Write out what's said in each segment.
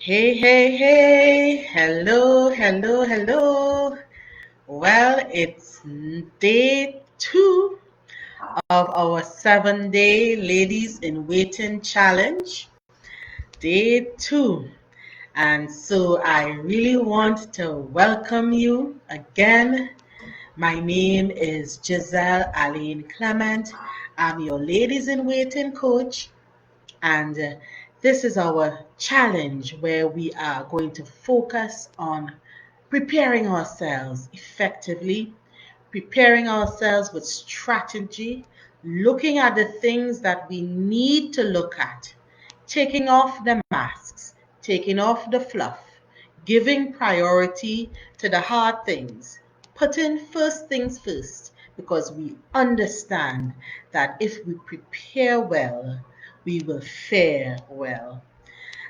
Hey, hey, hey, hello, hello, hello. Well, it's day two of our 7-day Ladies in Waiting Challenge. Day two. And so I really want to welcome you again. My name is Giselle Aline Clement. I'm your Ladies in Waiting coach. And this is our challenge where we are going to focus on preparing ourselves effectively, preparing ourselves with strategy, looking at the things that we need to look at, taking off the masks, taking off the fluff, giving priority to the hard things, putting first things first, because we understand that if we prepare well, we will fare well.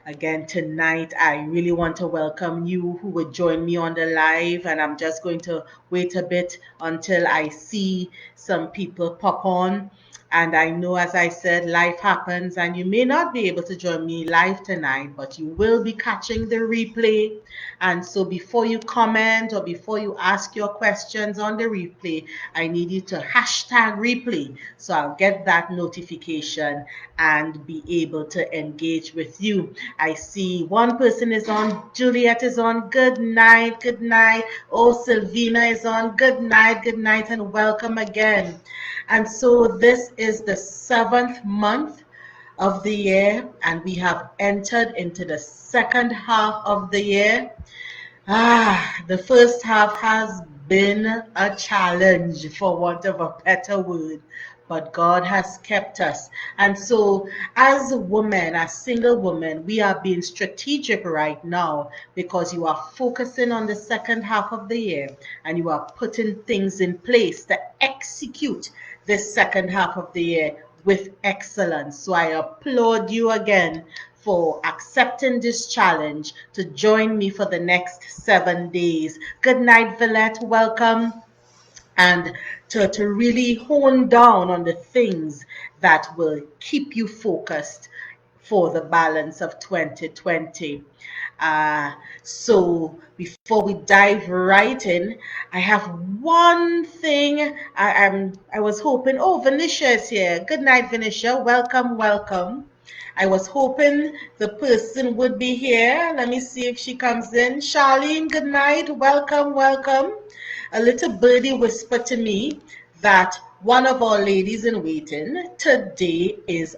Again, tonight, I really want to welcome you who would join me on the live, and I'm just going to wait a bit until I see some people pop on. And I know, as I said, life happens, and you may not be able to join me live tonight, but you will be catching the replay. And so, before you comment or before you ask your questions on the replay, I need you to hashtag replay. So I'll get that notification and be able to engage with you. I see one person is on. Juliet is on. Good night. Good night. Oh, Silvina is on. Good night, and welcome again. And so this is the seventh month of the year, and we have entered into the second half of the year. The first half has been a challenge, for want of a better word, but God has kept us. And so, as women, as single women, we are being strategic right now because you are focusing on the second half of the year and you are putting things in place to execute this second half of the year with excellence. So, I applaud you again for accepting this challenge to join me for the next 7 days. Good night, Villette. Welcome. And to really hone down on the things that will keep you focused for the balance of 2020. Uh, so before we dive right in, I have one thing I was hoping. Oh, Venetia is here. Good night, Venetia. Welcome, welcome. I was hoping the person would be here. Let me see if she comes in. Charlene, good night. Welcome, welcome. A little birdie whispered to me that one of our ladies in waiting today is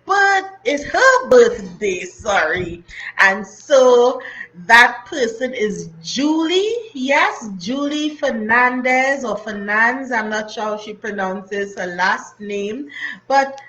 her birthday, sorry. And so that person is Julie. Yes, Julie Fernandez or Fernandez. I'm not sure how she pronounces her last name, but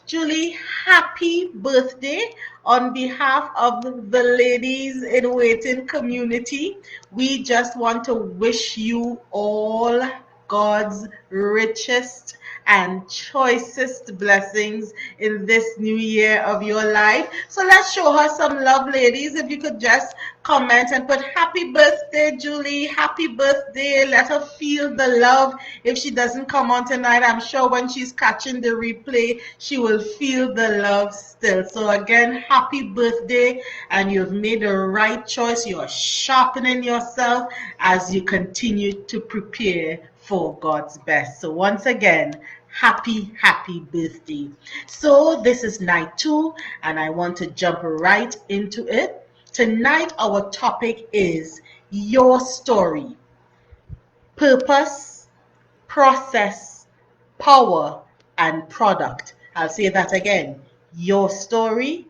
Julie, happy birthday on behalf of the Ladies in Waiting community. We just want to wish you all God's richest and choicest blessings in this new year of your life. So let's show her some love, ladies. If you could just comment and put happy birthday, Julie. Happy birthday. Let her feel the love. If she doesn't come on tonight, I'm sure when she's catching the replay, she will feel the love still. So again, happy birthday. And you've made the right choice. You're sharpening yourself as you continue to prepare for God's best. So once again, happy birthday. So this is night two, and I want to jump right into it. Tonight, our topic is your story, purpose, process, power, and product. I'll say that again. Your story,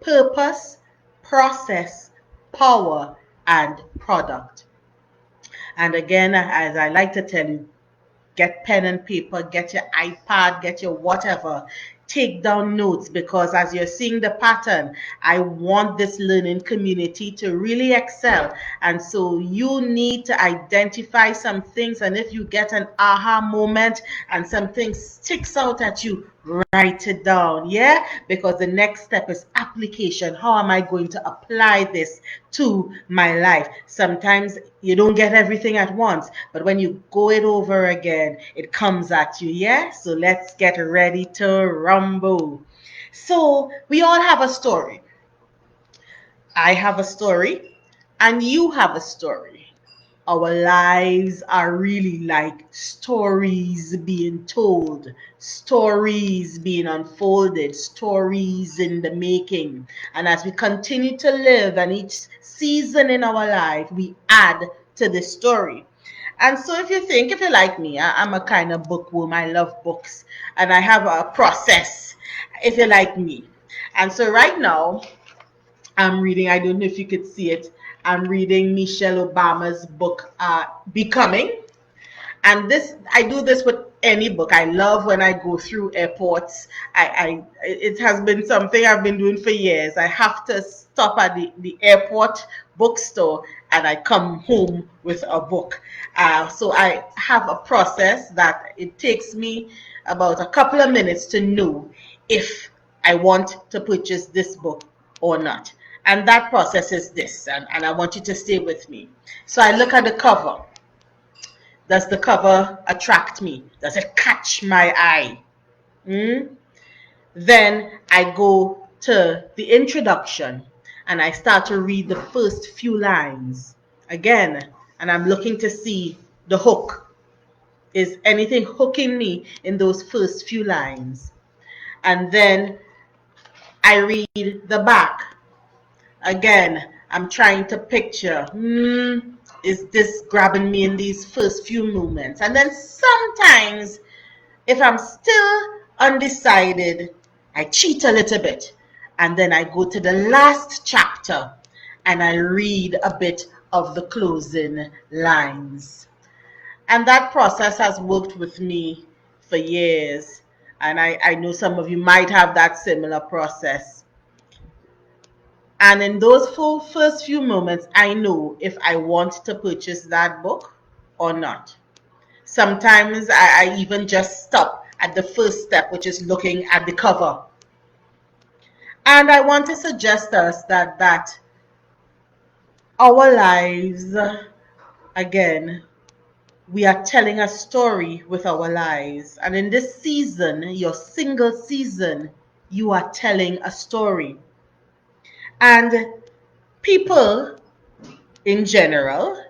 purpose, process, power, and product. And again, as I like to tell you, get pen and paper, get your iPad, get your whatever. Take down notes because as you're seeing the pattern, I want this learning community to really excel. And so you need to identify some things. And if you get an aha moment and something sticks out at you, write it down. Yeah? Because the next step is application. How am I going to apply this to my life? Sometimes you don't get everything at once, but when you go it over again, it comes at you. Yeah? So let's get ready to rumble. So we all have a story. I have a story, and you have a story. Our lives are really like stories being told, stories being unfolded, stories in the making. And as we continue to live and each season in our life, we add to the story. And so if you're like me, I'm a kind of bookworm. I love books and I have a process if you're like me. And so right now, I'm reading, I don't know if you could see it, I'm reading Michelle Obama's book, Becoming. And this, I do this with any book. I love when I go through airports. It has been something I've been doing for years. I have to stop at the airport bookstore and I come home with a book. So I have a process that it takes me about a couple of minutes to know if I want to purchase this book or not. And that process is this, and I want you to stay with me. So I look at the cover. Does the cover attract me? Does it catch my eye? Then I go to the introduction and I start to read the first few lines again, and I'm looking to see the hook. Is anything hooking me in those first few lines? And then I read the back. Again, I'm trying to picture, is this grabbing me in these first few moments? And then sometimes, if I'm still undecided, I cheat a little bit. And then I go to the last chapter and I read a bit of the closing lines. And that process has worked with me for years. And I know some of you might have that similar process. And in those first few moments, I know if I want to purchase that book or not. Sometimes I even just stop at the first step, which is looking at the cover. And I want to suggest us that our lives, again, we are telling a story with our lives. And in this season, your single season, you are telling a story. And people in general,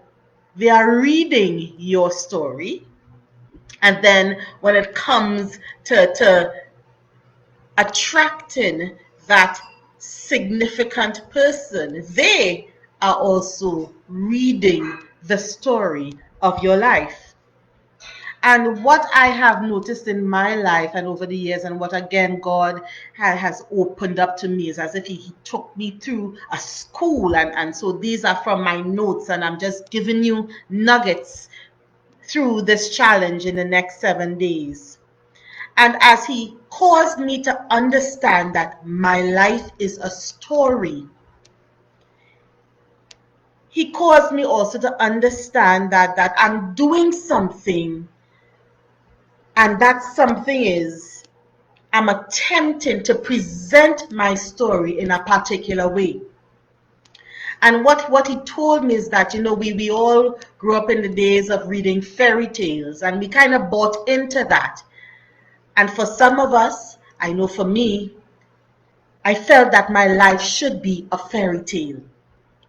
they are reading your story. And then when it comes to attracting that significant person, they are also reading the story of your life. And what I have noticed in my life and over the years, and what again God has opened up to me, is as if he took me through a school. And so these are from my notes, and I'm just giving you nuggets through this challenge in the next 7 days. And as he caused me to understand that my life is a story, he caused me also to understand that I'm doing something, and that something is I'm attempting to present my story in a particular way. And what he told me is that, we all grew up in the days of reading fairy tales, and we kind of bought into that. And for some of us, I know for me, I felt that my life should be a fairy tale,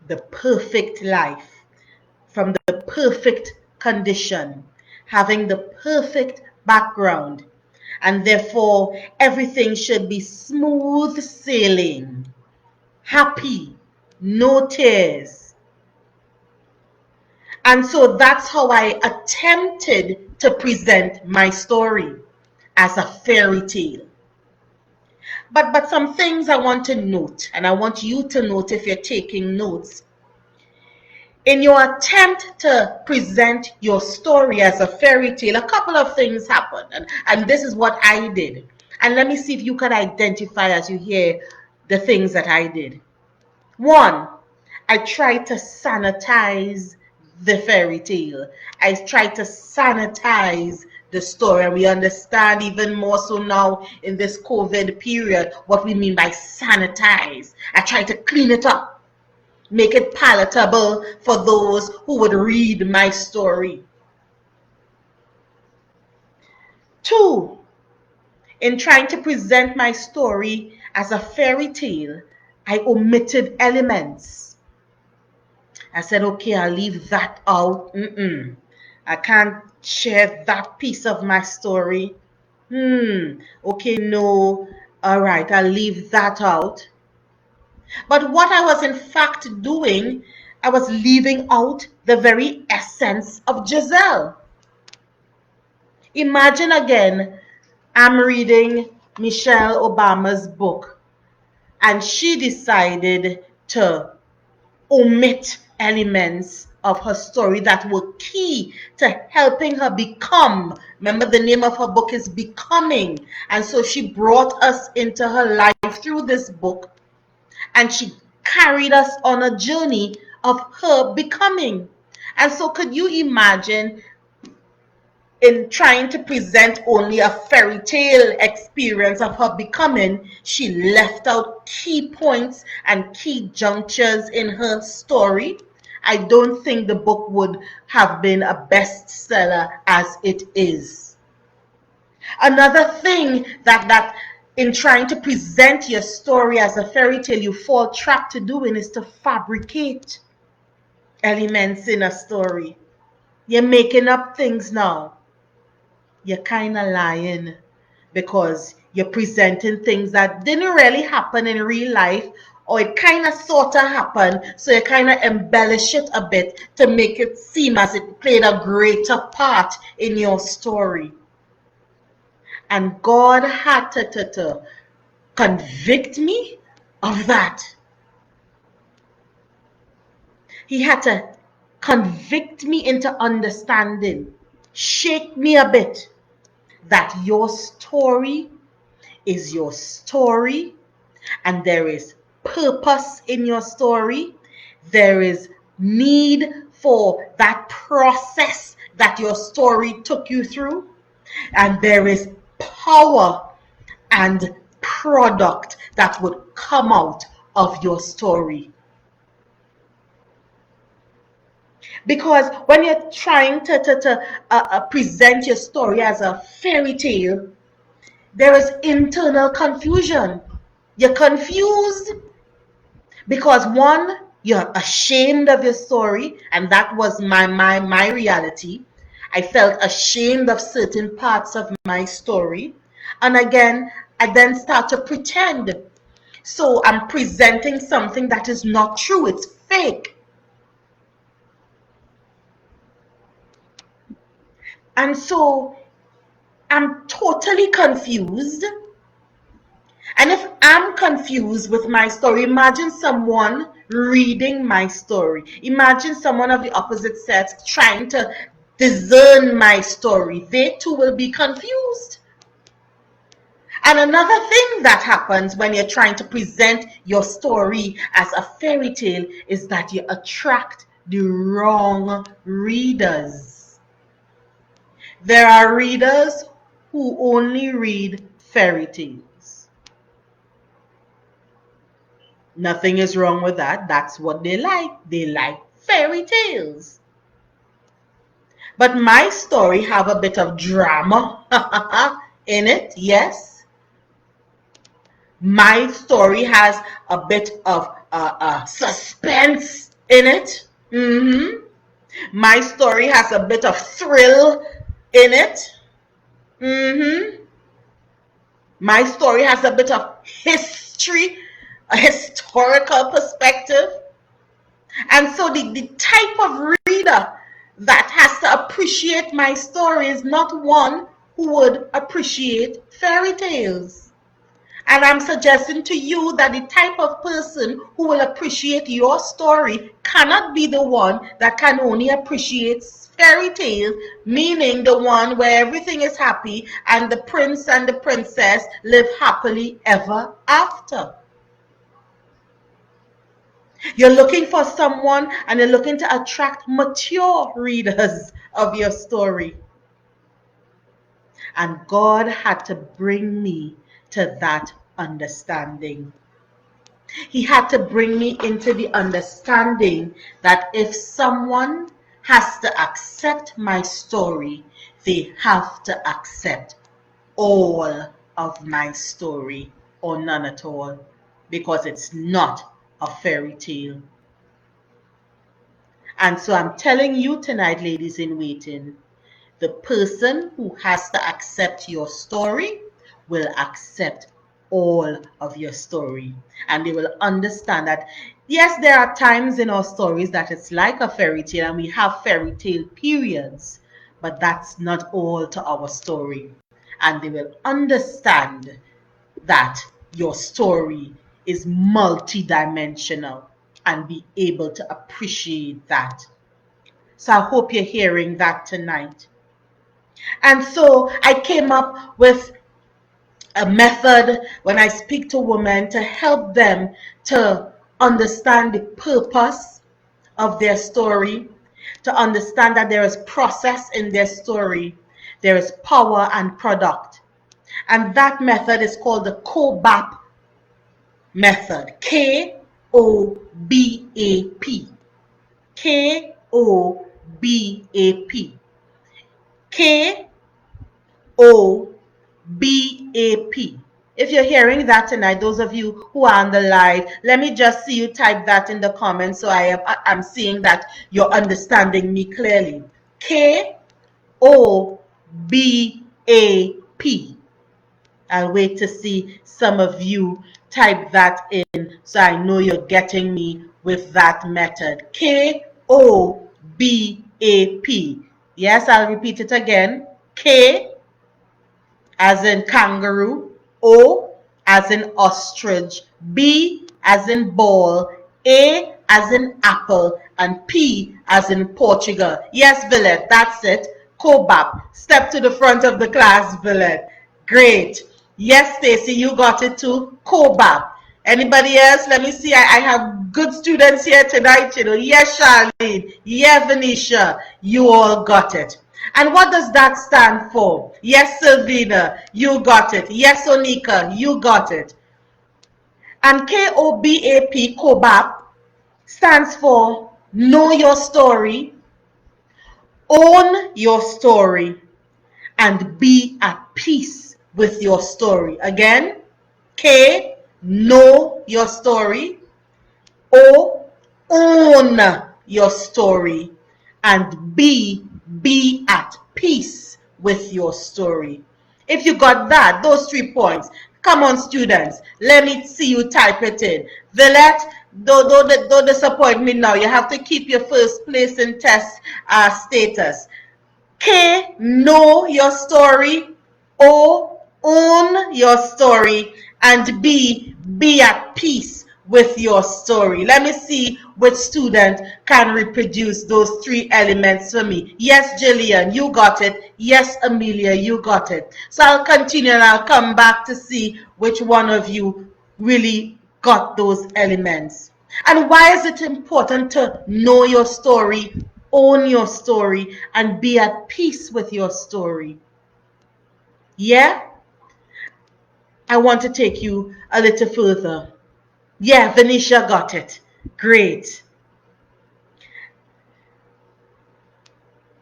the perfect life, from the perfect condition, having the perfect background, and therefore everything should be smooth sailing, happy, no tears. And so that's how I attempted to present my story, as a fairy tale. But some things I want to note, and I want you to note if you're taking notes. In your attempt to present your story as a fairy tale, a couple of things happened, and this is what I did. And let me see if you can identify as you hear the things that I did. One, I tried to sanitize the fairy tale. I tried to sanitize the story. And we understand even more so now in this COVID period what we mean by sanitize. I tried to clean it up, make it palatable for those who would read my story. Two, in trying to present my story as a fairy tale, I omitted elements. I said, okay, I'll leave that out. I can't share that piece of my story. Okay, no. All right, I'll leave that out. But what I was in fact doing, I was leaving out the very essence of Giselle. Imagine again, I'm reading Michelle Obama's book, and she decided to omit elements of her story that were key to helping her become. Remember, the name of her book is Becoming. And so she brought us into her life through this book, and she carried us on a journey of her becoming. And so could you imagine, in trying to present only a fairy tale experience of her becoming, she left out key points and key junctures in her story? I don't think the book would have been a bestseller as it is. Another thing that in trying to present your story as a fairy tale, you fall trapped to doing is to fabricate elements in a story. You're making up things now. You're kind of lying, because you're presenting things that didn't really happen in real life, or it kind of sort of happened, so you kind of embellish it a bit to make it seem as it played a greater part in your story. And God had to convict me of that. He had to convict me into understanding, shake me a bit, that your story is your story, and there is purpose in your story. There is need for that process that your story took you through, and there is power and product that would come out of your story. Because when you're trying to present your story as a fairy tale, there is internal confusion. You're confused because, one, you're ashamed of your story, and that was my reality. I felt ashamed of certain parts of my story. And again, I then start to pretend. So I'm presenting something that is not true, it's fake. And so I'm totally confused. And if I'm confused with my story, imagine someone reading my story. Imagine someone of the opposite sex trying to discern my story. They too will be confused. And another thing that happens when you're trying to present your story as a fairy tale is that you attract the wrong readers. There are readers who only read fairy tales. Nothing is wrong with that. That's what they like. They like fairy tales. But my story have a bit of drama in it, yes. My story has a bit of suspense in it. My story has a bit of thrill in it. My story has a bit of history, a historical perspective. And so the type of reader that has to appreciate my story is not one who would appreciate fairy tales. And I'm suggesting to you that the type of person who will appreciate your story cannot be the one that can only appreciate fairy tales, meaning the one where everything is happy and the prince and the princess live happily ever after. You're looking for someone, and you're looking to attract mature readers of your story. And God had to bring me to that understanding. He had to bring me into the understanding that if someone has to accept my story, they have to accept all of my story, or none at all. because it's not a fairy tale. And so I'm telling you tonight, ladies in waiting, the person who has to accept your story will accept all of your story. And they will understand that, yes, there are times in our stories that it's like a fairy tale and we have fairy tale periods, but that's not all to our story. And they will understand that your story is multidimensional and be able to appreciate that. So I hope you're hearing that tonight. And so I came up with a method when I speak to women to help them to understand the purpose of their story, to understand that there is process in their story, there is power and product. And that method is called the KOBAP method. K-O-B-A-P. K-O-B-A-P. K-O-B-A-P. If you're hearing that tonight, those of you who are on the live, let me just see you type that in the comments so I'm seeing that you're understanding me clearly. K-O-B-A-P. I'll wait to see some of you type that in so I know you're getting me with that method. K-O-B-A-P. Yes, I'll repeat it again. K as in kangaroo, O as in ostrich, B as in ball, A as in apple, and P as in Portugal. Yes, Villette, that's it. KOBAP. Step to the front of the class, Villette. Great. Yes, Stacy, you got it too. KOBAP. Anybody else? Let me see. I have good students here tonight, you know. Yes, Charlene. Yeah, Venetia. You all got it. And what does that stand for? Yes, Silvina, you got it. Yes, Onika, you got it. And KOBAP, KOBAP, stands for Know Your Story, Own Your Story, and Be at Peace with Your Story. Again, K, Know Your Story, O, Own Your Story, and be at peace with your story. If you got that, those 3 points, come on, students, let me see you type it in. Villette, don't disappoint me now. You have to keep your first place in test status. K, know your story. O, own your story. And B, be at peace with your story. Let me see which student can reproduce those 3 elements for me. Yes, Jillian, you got it. Yes, Amelia, you got it. So I'll continue and I'll come back to see which one of you really got those elements. And why is it important to know your story, own your story, and be at peace with your story? Yeah? I want to take you a little further. Yeah, Venetia got it. Great.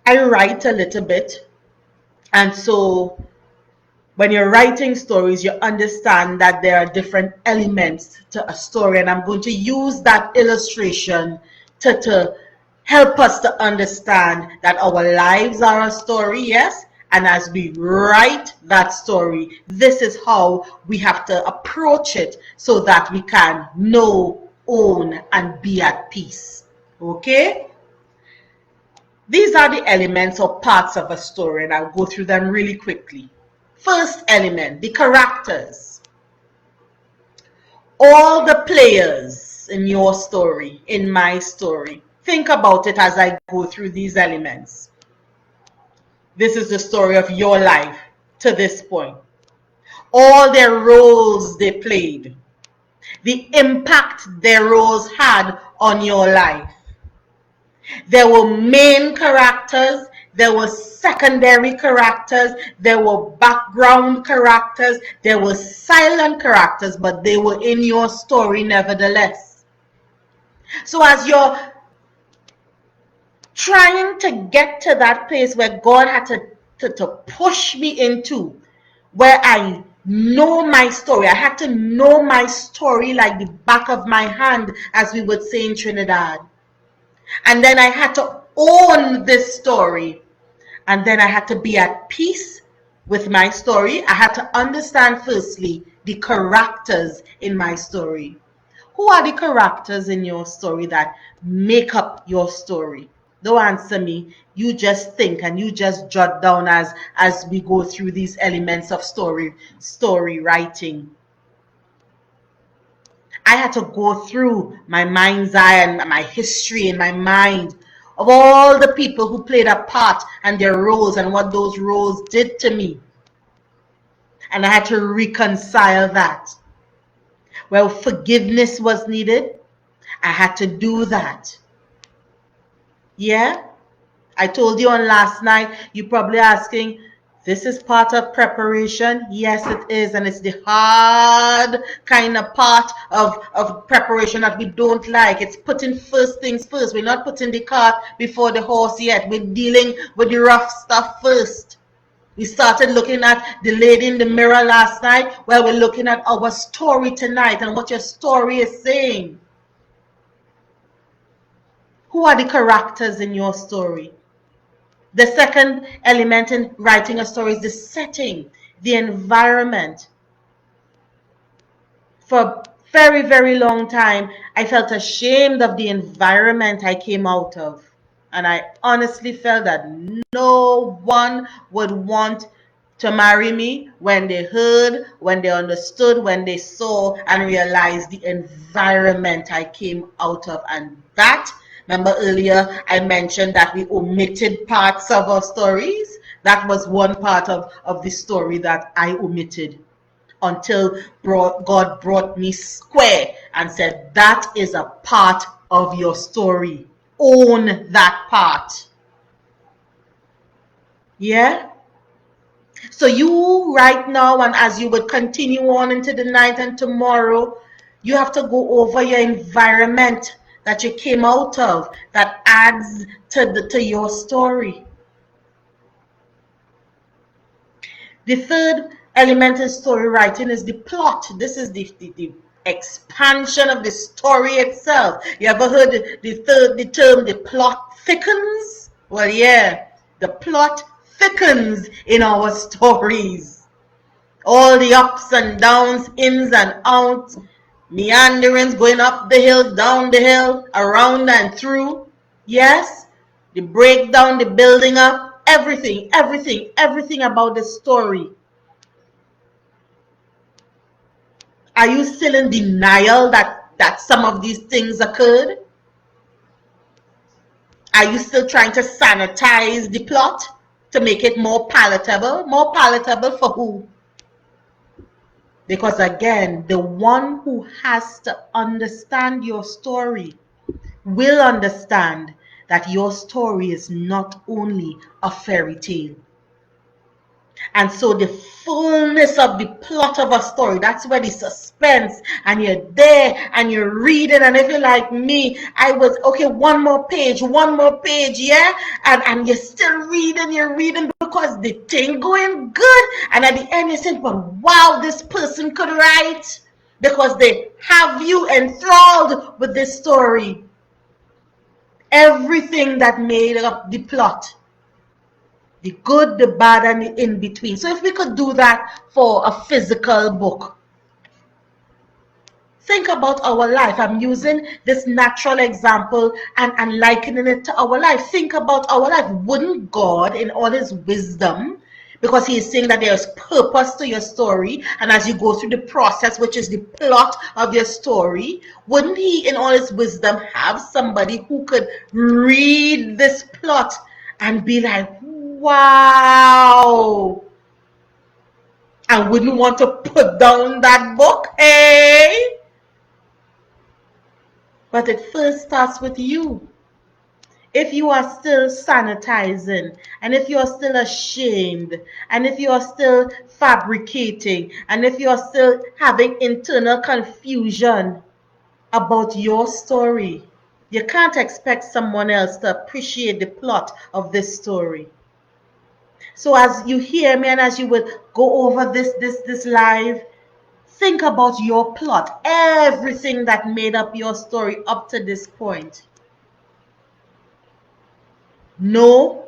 I write a little bit. And so when you're writing stories, you understand that there are different elements to a story. And I'm going to use that illustration to help us to understand that our lives are a story, yes? And as we write that story, this is how we have to approach it so that we can know, own, and be at peace. Okay? These are the elements or parts of a story, and I'll go through them really quickly. First element, the characters. All the players in your story, in my story. Think about it as I go through these elements. This is the story of your life to this point. All their roles they played. The impact their roles had on your life. There were main characters, there were secondary characters, there were background characters, there were silent characters, but they were in your story nevertheless. So as you're trying to get to that place where God had to push me into, where I know my story. I had to know my story like the back of my hand, as we would say in Trinidad. And then I had to own this story. And then I had to be at peace with my story. I had to understand, firstly, the characters in my story. Who are the characters in your story that make up your story? Don't answer me. You just think and you just jot down as we go through these elements of story writing. I had to go through my mind's eye and my history in my mind of all the people who played a part and their roles and what those roles did to me. And I had to reconcile that. Well, forgiveness was needed. I had to do that. Yeah? I told you on last night, you're probably asking, this is part of preparation? Yes, it is. And it's the hard kind of part of preparation that we don't like. It's putting first things first. We're not putting the cart before the horse yet. We're dealing with the rough stuff first. We started looking at the lady in the mirror last night. Well, we're looking at our story tonight and what your story is saying. Who are the characters in your story? The second element in writing a story is the setting, the environment. For a very, very long time, I felt ashamed of the environment I came out of. And I honestly felt that no one would want to marry me when they heard, when they understood, when they saw and realized the environment I came out of. And that, remember earlier I mentioned that we omitted parts of our stories? That was one part of the story that I omitted until God brought me square and said, that is a part of your story. Own that part. Yeah? So you right now, and as you would continue on into the night and tomorrow, you have to go over your environment that you came out of that adds to your story. The third element in story writing is the plot. This is the expansion of the story itself. You ever heard the term the plot thickens? Well, yeah, the plot thickens in our stories. All the ups and downs, ins and outs, meanderings, going up the hill, down the hill, around and through. Yes, the breakdown, the building up, everything about the story. Are you still in denial that some of these things occurred? Are you still trying to sanitize the plot to make it more palatable? More palatable for who? Because again, the one who has to understand your story will understand that your story is not only a fairy tale. And so the fullness of the plot of a story, that's where the suspense, and you're there and you're reading, and if you're like me, I was, okay, one more page, yeah? And you're still reading, you're reading because the thing going good, and at the end you think, but wow, this person could write, because they have you enthralled with this story. Everything that made up the plot. The good, the bad, and the in between. So if we could do that for a physical book, think about our life. I'm using this natural example and likening it to our life. Think about our life. Wouldn't God, in all his wisdom, because he is saying that there's purpose to your story, and as you go through the process, which is the plot of your story, wouldn't he, in all his wisdom, have somebody who could read this plot and be like, wow, I wouldn't want to put down that book, hey? But it first starts with you. If you are still sanitizing, and if you are still ashamed, and if you are still fabricating, and if you are still having internal confusion about your story, you can't expect someone else to appreciate the plot of this story. So as you hear me and as you would go over this live, think about your plot, everything that made up your story up to this point. Know,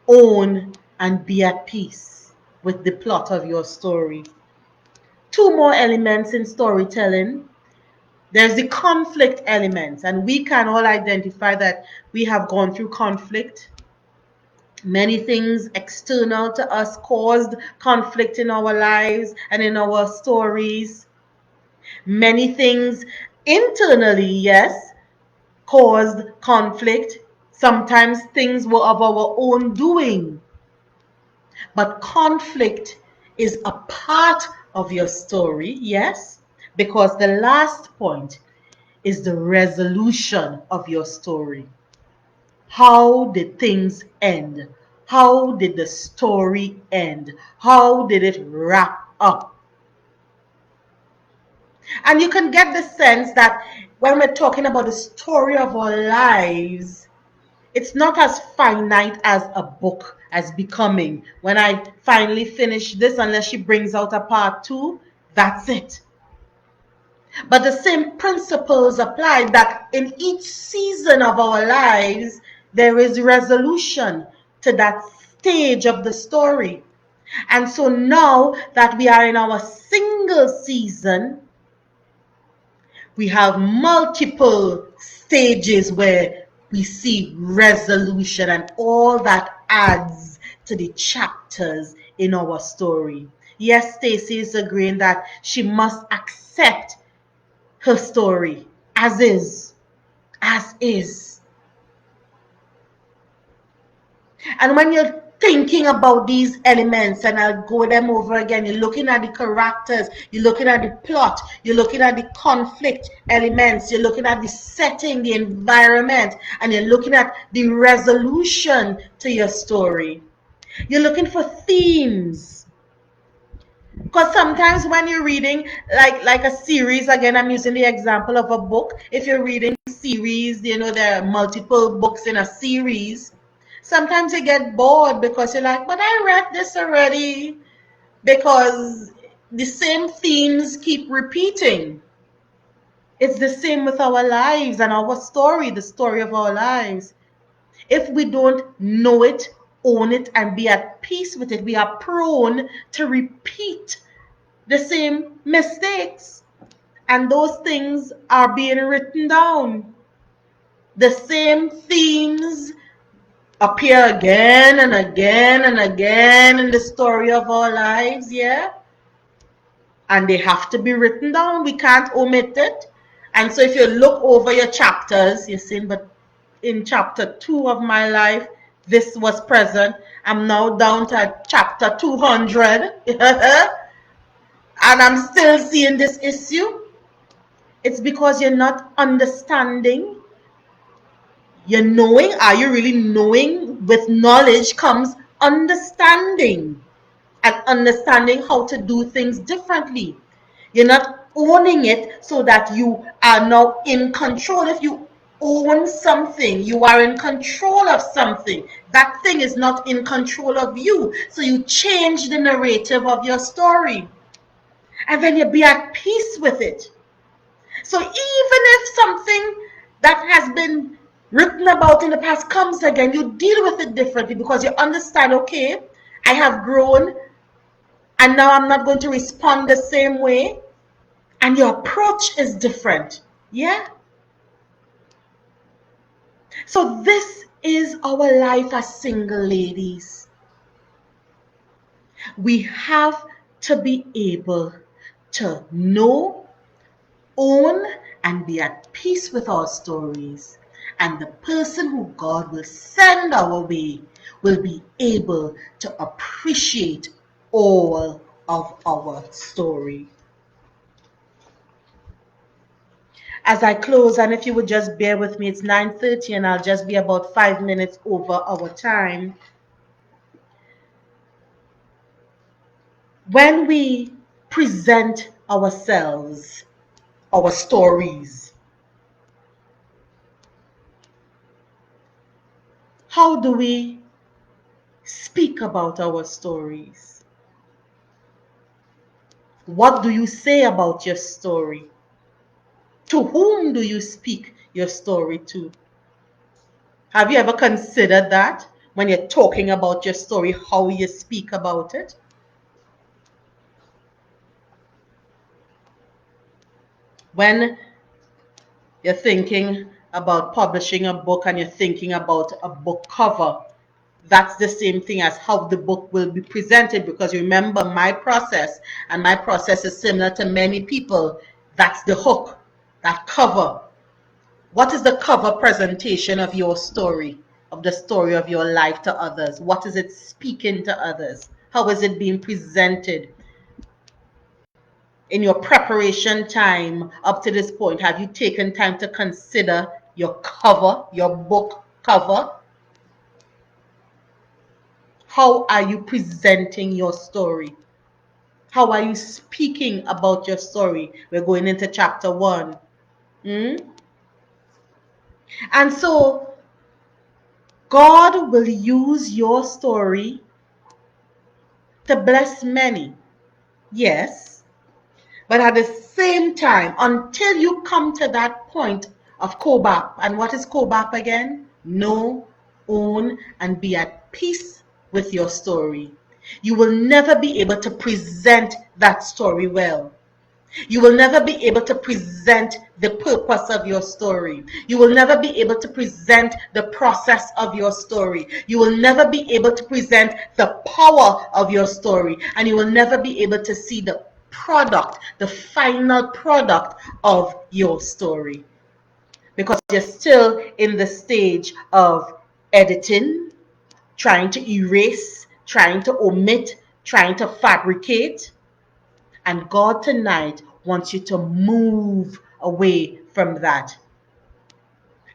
own, and be at peace with the plot of your story. Two more elements in storytelling. There's the conflict element, and we can all identify that we have gone through conflict. Many things external to us caused conflict in our lives and in our stories. Many things internally, yes, caused conflict. Sometimes things were of our own doing. But conflict is a part of your story, yes, because the last point is the resolution of your story. How did things end? How did the story end? How did it wrap up? And you can get the sense that when we're talking about the story of our lives, it's not as finite as a book, as Becoming. When I finally finish this, unless she brings out a part 2, that's it. But the same principles apply, that in each season of our lives, there is resolution to that stage of the story. And so now that we are in our single season, we have multiple stages where we see resolution, and all that adds to the chapters in our story. Yes, Stacy is agreeing that she must accept her story as is, as is. And when you're thinking about these elements, and I'll go them over again, you're looking at the characters, you're looking at the plot, you're looking at the conflict elements, you're looking at the setting, the environment, and you're looking at the resolution to your story. You're looking for themes. Because sometimes when you're reading like a series, again, I'm using the example of a book. If you're reading series, there are multiple books in a series. Sometimes you get bored because you're like, but I read this already, because the same themes keep repeating. It's the same with our lives and our story, the story of our lives. If we don't know it, own it, and be at peace with it, we are prone to repeat the same mistakes. And those things are being written down. The same themes appear again and again and again in the story of our lives, yeah? And they have to be written down. We can't omit it. And so if you look over your chapters, you're saying, but in chapter 2 of my life, this was present. I'm now down to chapter 200. And I'm still seeing this issue. It's because you're not understanding. You're knowing. Are you really knowing? With knowledge comes understanding, and understanding how to do things differently. You're not owning it so that you are now in control. If you own something, you are in control of something. That thing is not in control of you. So you change the narrative of your story. And then you be at peace with it. So even if something that has been written about in the past comes again, you deal with it differently because you understand, okay, I have grown and now I'm not going to respond the same way. And your approach is different. Yeah? So this is our life as single ladies. We have to be able to know, own, and be at peace with our stories. And the person who God will send our way will be able to appreciate all of our story. As I close, and if you would just bear with me, it's 9:30 and I'll just be about 5 minutes over our time. When we present ourselves, our stories, how do we speak speak about our stories? What do you say about your story? To whom do you speak your story to? Have you ever considered that when you're talking about your story, how you speak about it? When you're thinking about publishing a book and you're thinking about a book cover, that's the same thing as how the book will be presented, because remember my process, and my process is similar to many people. That's the hook, that cover. What is the cover presentation of your story, of the story of your life to others? What is it speaking to others? How is it being presented? In your preparation time up to this point, have you taken time to consider your cover, your book cover? How are you presenting your story? How are you speaking about your story? We're going into chapter 1. And so God will use your story to bless many. Yes. But at the same time, until you come to that point of Kobap, and what is Kobap again? Know, own, and be at peace with your story. You will never be able to present that story well. You will never be able to present the purpose of your story. You will never be able to present the process of your story. You will never be able to present the power of your story. And you will never be able to see the product, the final product of your story. Because you're still in the stage of editing, trying to erase, trying to omit, trying to fabricate. And God tonight wants you to move away from that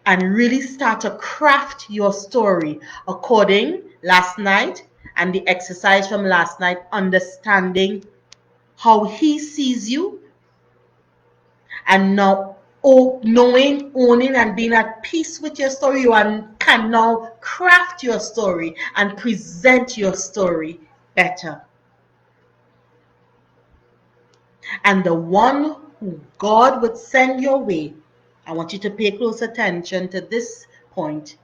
and really start to craft your story according last night and the exercise from last night, understanding how He sees you, and now knowing, owning, and being at peace with your story. You can now craft your story and present your story better. And the one who God would send your way, I want you to pay close attention to this point,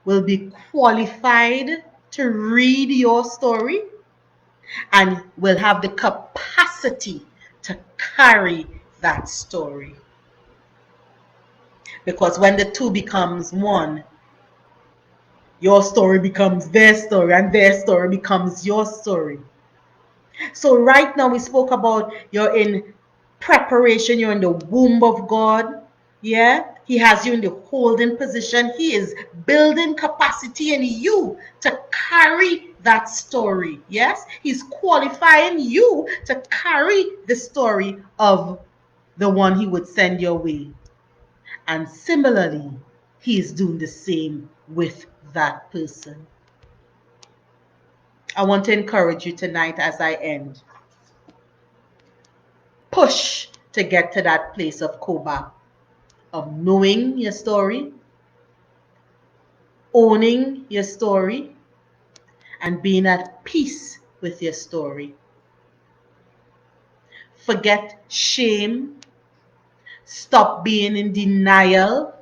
will be qualified to read your story and will have the capacity to carry that story. Because when the two becomes one, your story becomes their story and their story becomes your story. So right now we spoke about you're in preparation, you're in the womb of God. Yeah, He has you in the holding position. He is building capacity in you to carry that story. Yes, He's qualifying you to carry the story of the one He would send your way. And similarly, He is doing the same with that person. I want to encourage you tonight as I end. Push to get to that place of Koba, of knowing your story, owning your story, and being at peace with your story. Forget shame. Stop being in denial.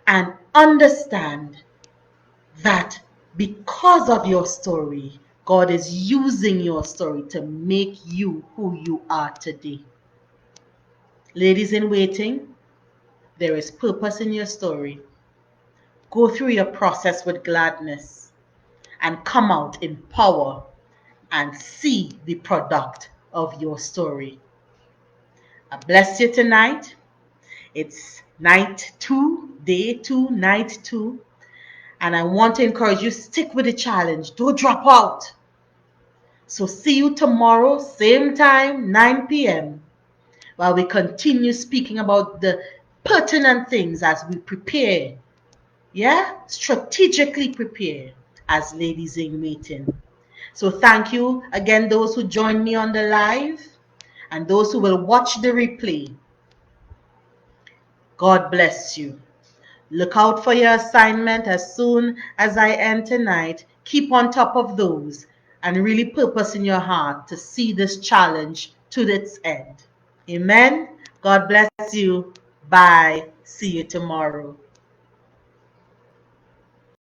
And understand that because of your story, God is using your story to make you who you are today. Ladies in waiting, there is purpose in your story. Go through your process with gladness and come out in power and see the product of your story. I bless you tonight. It's night 2, day 2, night 2. And I want to encourage you, stick with the challenge. Don't drop out. So see you tomorrow, same time, 9 p.m. while we continue speaking about the pertinent things as we prepare. Yeah? Strategically prepare as ladies in waiting. So thank you again, those who joined me on the live and those who will watch the replay. God bless you. Look out for your assignment as soon as I end tonight. Keep on top of those and really purpose in your heart to see this challenge to its end. Amen. God bless you. Bye. See you tomorrow.